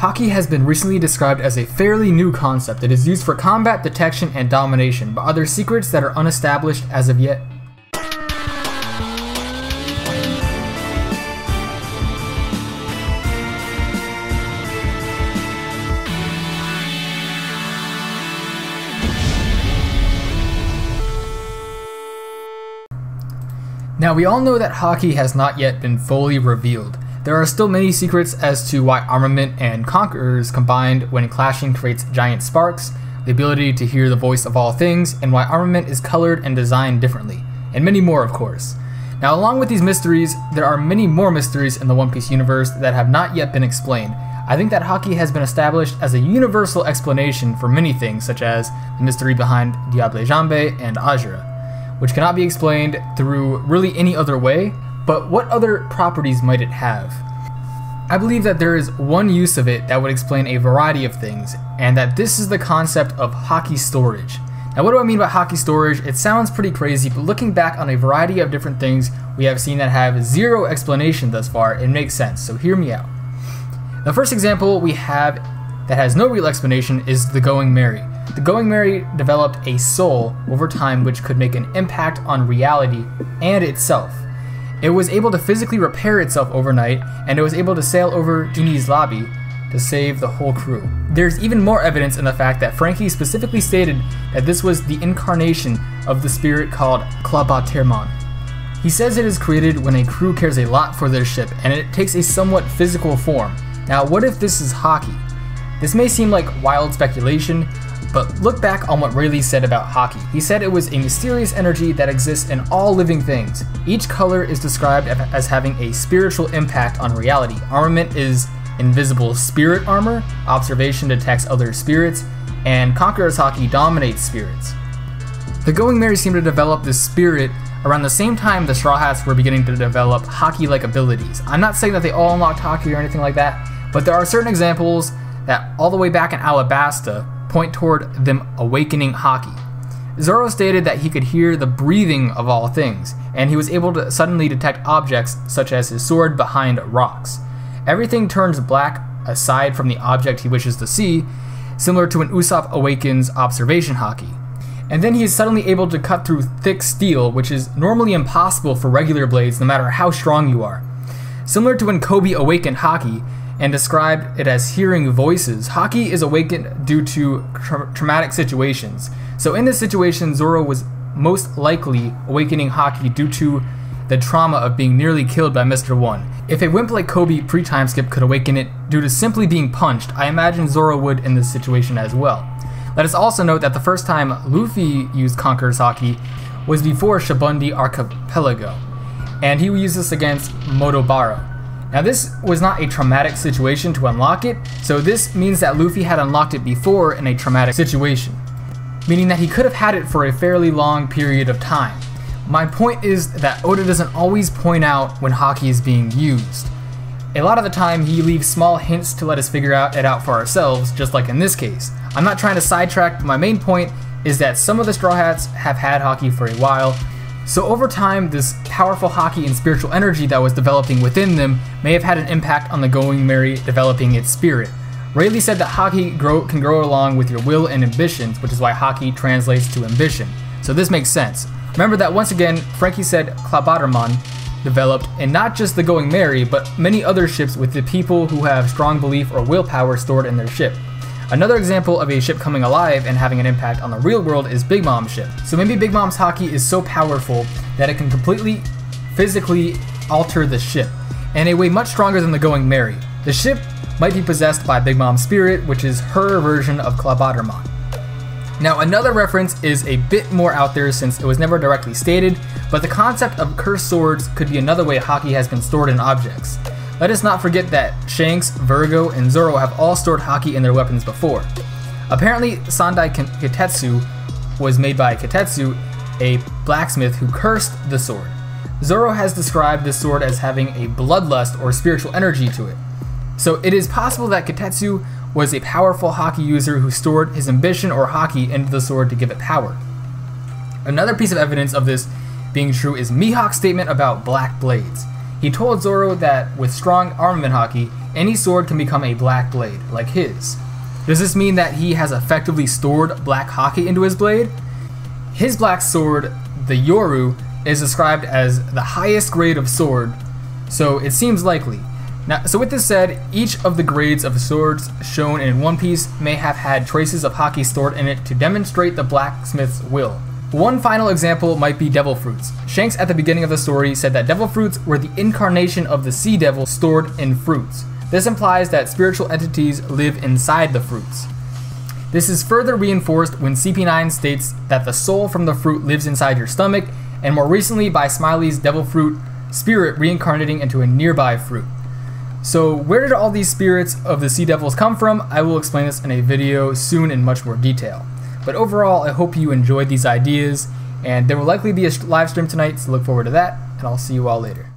Haki has been recently described as a fairly new concept that is used for combat, detection, and domination, but are there secrets that are unestablished as of yet? Now, we all know that Haki has not yet been fully revealed. There are still many secrets as to why Armament and Conquerors combined when clashing creates giant sparks, the ability to hear the voice of all things, and why Armament is colored and designed differently, and many more of course. Now, along with these mysteries, there are many more mysteries in the One Piece universe that have not yet been explained. I think that Haki has been established as a universal explanation for many things, such as the mystery behind Diable Jambe and Ajira, which cannot be explained through really any other way. But what other properties might it have? I believe that there is one use of it that would explain a variety of things, and that this is the concept of Haki storage. Now, what do I mean by Haki storage? It sounds pretty crazy, but looking back on a variety of different things we have seen that have zero explanation thus far, it makes sense, so hear me out. The first example we have that has no real explanation is the Going Merry. The Going Merry developed a soul over time which could make an impact on reality and itself. It was able to physically repair itself overnight, and it was able to sail over Enies Lobby to save the whole crew. There's even more evidence in the fact that Franky specifically stated that this was the incarnation of the spirit called Klabatermon. He says it is created when a crew cares a lot for their ship, and it takes a somewhat physical form. Now, what if this is Haki? This may seem like wild speculation, but look back on what Rayleigh said about Haki. He said it was a mysterious energy that exists in all living things. Each color is described as having a spiritual impact on reality. Armament is invisible spirit armor, Observation detects other spirits, and Conqueror's Haki dominates spirits. The Going Merry seemed to develop this spirit around the same time the Straw Hats were beginning to develop Haki-like abilities. I'm not saying that they all unlocked Haki or anything like that, but there are certain examples that all the way back in Alabasta point toward them awakening Haki. Zoro stated that he could hear the breathing of all things, and he was able to suddenly detect objects such as his sword behind rocks. Everything turns black aside from the object he wishes to see, similar to when Usopp awakens Observation Haki. And then he is suddenly able to cut through thick steel, which is normally impossible for regular blades no matter how strong you are. Similar to when Kobe awakened Haki and described it as hearing voices, Haki is awakened due to traumatic situations. So in this situation, Zoro was most likely awakening Haki due to the trauma of being nearly killed by Mr. One. If a wimp like Kobe pre-time skip could awaken it due to simply being punched, I imagine Zoro would in this situation as well. Let us also note that the first time Luffy used Conqueror's Haki was before Shibundi Archipelago, and he used this against Modobaro. Now, this was not a traumatic situation to unlock it, so this means that Luffy had unlocked it before in a traumatic situation, meaning that he could have had it for a fairly long period of time. My point is that Oda doesn't always point out when Haki is being used. A lot of the time, he leaves small hints to let us figure it out for ourselves, just like in this case. I'm not trying to sidetrack, but my main point is that some of the Straw Hats have had Haki for a while, so over time, this powerful Haki and spiritual energy that was developing within them may have had an impact on the Going Merry developing its spirit. Rayleigh said that Haki can grow along with your will and ambitions, which is why Haki translates to ambition. So this makes sense. Remember that once again, Franky said Klabatermon developed in not just the Going Merry, but many other ships with the people who have strong belief or willpower stored in their ship. Another example of a ship coming alive and having an impact on the real world is Big Mom's ship. So maybe Big Mom's Haki is so powerful that it can completely, physically alter the ship in a way much stronger than the Going Merry. The ship might be possessed by Big Mom's spirit, which is her version of Klabatermon. Now, another reference is a bit more out there since it was never directly stated, but the concept of cursed swords could be another way Haki has been stored in objects. Let us not forget that Shanks, Virgo, and Zoro have all stored Haki in their weapons before. Apparently, Sandai Kitetsu was made by Kitetsu, a blacksmith who cursed the sword. Zoro has described this sword as having a bloodlust or spiritual energy to it. So it is possible that Kitetsu was a powerful Haki user who stored his ambition or Haki into the sword to give it power. Another piece of evidence of this being true is Mihawk's statement about black blades. He told Zoro that with strong armament Haki, any sword can become a black blade, like his. Does this mean that he has effectively stored black haki into his blade? His black sword, the Yoru, is described as the highest grade of sword, so it seems likely. Now, so with this said, each of the grades of swords shown in One Piece may have had traces of haki stored in it to demonstrate the blacksmith's will. One final example might be devil fruits. Shanks at the beginning of the story said that devil fruits were the incarnation of the sea devil stored in fruits. This implies that spiritual entities live inside the fruits. This is further reinforced when CP9 states that the soul from the fruit lives inside your stomach, and more recently by Smiley's devil fruit spirit reincarnating into a nearby fruit. So where did all these spirits of the sea devils come from? I will explain this in a video soon in much more detail. But overall, I hope you enjoyed these ideas, and there will likely be a live stream tonight, so look forward to that, and I'll see you all later.